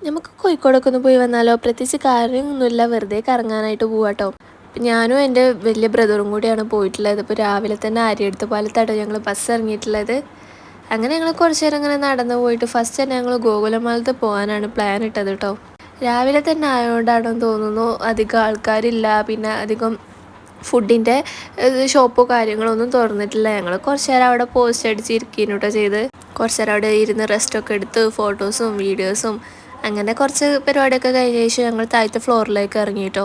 നമുക്ക് കോഴിക്കോടൊക്കെ ഒന്ന് പോയി വന്നാലോ? പ്രത്യേകിച്ച് കാര്യമൊന്നുമില്ല, വെറുതെ കറങ്ങാനായിട്ട് പോവാട്ടോ. ഞാനും എൻ്റെ വലിയ ബ്രദറും കൂടിയാണ് പോയിട്ടുള്ളത്. ഇപ്പോൾ രാവിലെ തന്നെ അരിയെടുത്ത് പാലത്താട്ടോ ഞങ്ങൾ ബസ് ഇറങ്ങിയിട്ടുള്ളത്. അങ്ങനെ ഞങ്ങൾ കുറച്ച് നേരം ഇങ്ങനെ നടന്നു പോയിട്ട് ഫസ്റ്റ് തന്നെ ഞങ്ങൾ ഗോകുലമാലത്ത് പോകാനാണ് പ്ലാൻ ഇട്ടത് കേട്ടോ. രാവിലെ തന്നെ ആയതുകൊണ്ടാണെന്ന് തോന്നുന്നു അധികം ആൾക്കാരില്ല, പിന്നെ അധികം ഫുഡിൻ്റെ ഷോപ്പോ കാര്യങ്ങളോ ഒന്നും തുറന്നിട്ടില്ല. ഞങ്ങൾ കുറച്ച് നേരം അവിടെ പോസ്റ്റ് അടിച്ചിരിക്കുന്നു കേട്ടോ ചെയ്ത്. കുറച്ച് നേരം അവിടെ ഇരുന്ന് റെസ്റ്റൊക്കെ എടുത്ത് ഫോട്ടോസും വീഡിയോസും അങ്ങനെ കുറച്ച് പരിപാടിയൊക്കെ കഴിഞ്ഞ ശേഷം ഞങ്ങൾ താഴത്തെ ഫ്ലോറിലേക്ക് ഇറങ്ങിയിട്ടോ.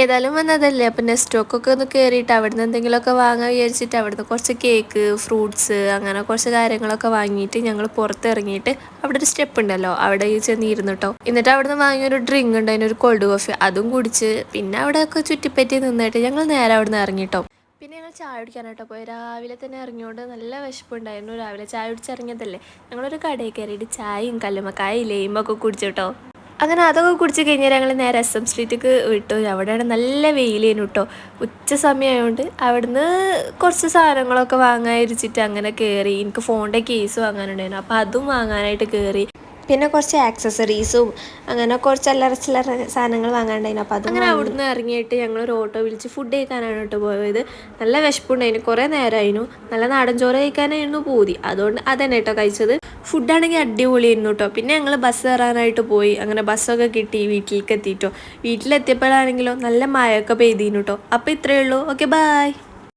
ഏതായാലും വന്നതല്ലേ, അപ്പം നെസ്റ്റോക്കൊക്കെ ഒന്ന് കയറിയിട്ട് അവിടുന്ന് എന്തെങ്കിലുമൊക്കെ വാങ്ങാൻ വിചാരിച്ചിട്ട് അവിടുന്ന് കുറച്ച് കേക്ക്, ഫ്രൂട്ട്സ് അങ്ങനെ കുറച്ച് കാര്യങ്ങളൊക്കെ വാങ്ങിയിട്ട് ഞങ്ങൾ പുറത്തിറങ്ങിയിട്ട് അവിടെ ഒരു സ്റ്റെപ്പ് ഉണ്ടല്ലോ, അവിടെ ചെന്നിരുന്നു കേട്ടോ. എന്നിട്ട് അവിടുന്ന് വാങ്ങിയൊരു ഡ്രിങ്ക് ഉണ്ട്, അതിനൊരു കോൾഡ് കോഫി, അതും കുടിച്ച് പിന്നെ അവിടെയൊക്കെ ചുറ്റിപ്പറ്റി നിന്നിട്ട് ഞങ്ങൾ നേരെ അവിടുന്ന് ഇറങ്ങിട്ടോ. പിന്നെ ഞങ്ങൾ ചായ കുടിക്കാനായിട്ടോ പോയി. രാവിലെ തന്നെ ഇറങ്ങിയോണ്ട് നല്ല വിശപ്പുണ്ടായിരുന്നു. രാവിലെ ചായ കുടിച്ചിറങ്ങിയതല്ലേ, ഞങ്ങളൊരു കടയിൽ കയറിയിട്ട് ചായയും കല്ലുമ്മക്കായ ലെയിമൊക്കെ കുടിച്ചിട്ടോ. അങ്ങനെ അതൊക്കെ കുടിച്ച് കഴിഞ്ഞാൽ ഞങ്ങൾ നേരെ SM സ്ട്രീറ്റിലേക്ക് വിട്ടു. അവിടെയാണ് നല്ല വെയിലേനു കേട്ടോ. ഉച്ച സമയമായതുകൊണ്ട് അവിടുന്ന് കുറച്ച് സാധനങ്ങളൊക്കെ വാങ്ങാതിരിച്ചിട്ട് അങ്ങനെ കയറി. എനിക്ക് ഫോണിൻ്റെ കേസ് വാങ്ങാനുണ്ടായിരുന്നു, അപ്പോൾ അതും വാങ്ങാനായിട്ട് കയറി. പിന്നെ കുറച്ച് ആക്സസറീസും അങ്ങനെ കുറച്ച് അല്ലറ ചില്ലറ സാധനങ്ങൾ വാങ്ങാണ്ടായിരുന്നു. അപ്പോൾ അങ്ങനെ അവിടുന്ന് ഇറങ്ങിയിട്ട് ഞങ്ങൾ ഒരു ഓട്ടോ വിളിച്ച് ഫുഡ് കഴിക്കാനാണ് കേട്ടോ പോയത്. നല്ല വിശപ്പുണ്ടായിരുന്നു, കുറേ നേരമായിരുന്നു. നല്ല നാടൻ ചോറ് കഴിക്കാനായിരുന്നു പൂതി, അതുകൊണ്ട് അതന്നെ കേട്ടോ കഴിച്ചത്. ഫുഡാണെങ്കിൽ അടിപൊളിയായിരുന്നു കേട്ടോ. പിന്നെ ഞങ്ങൾ ബസ് കയറാനായിട്ട് പോയി. അങ്ങനെ ബസ്സൊക്കെ കിട്ടി, വീട്ടിലേക്ക് എത്തിയിട്ടോ. വീട്ടിലെത്തിയപ്പോഴാണെങ്കിലോ നല്ല മഴയൊക്കെ പെയ്തിരുന്നു കേട്ടോ. അപ്പോൾ ഇത്രയേ ഉള്ളൂ. Okay, by.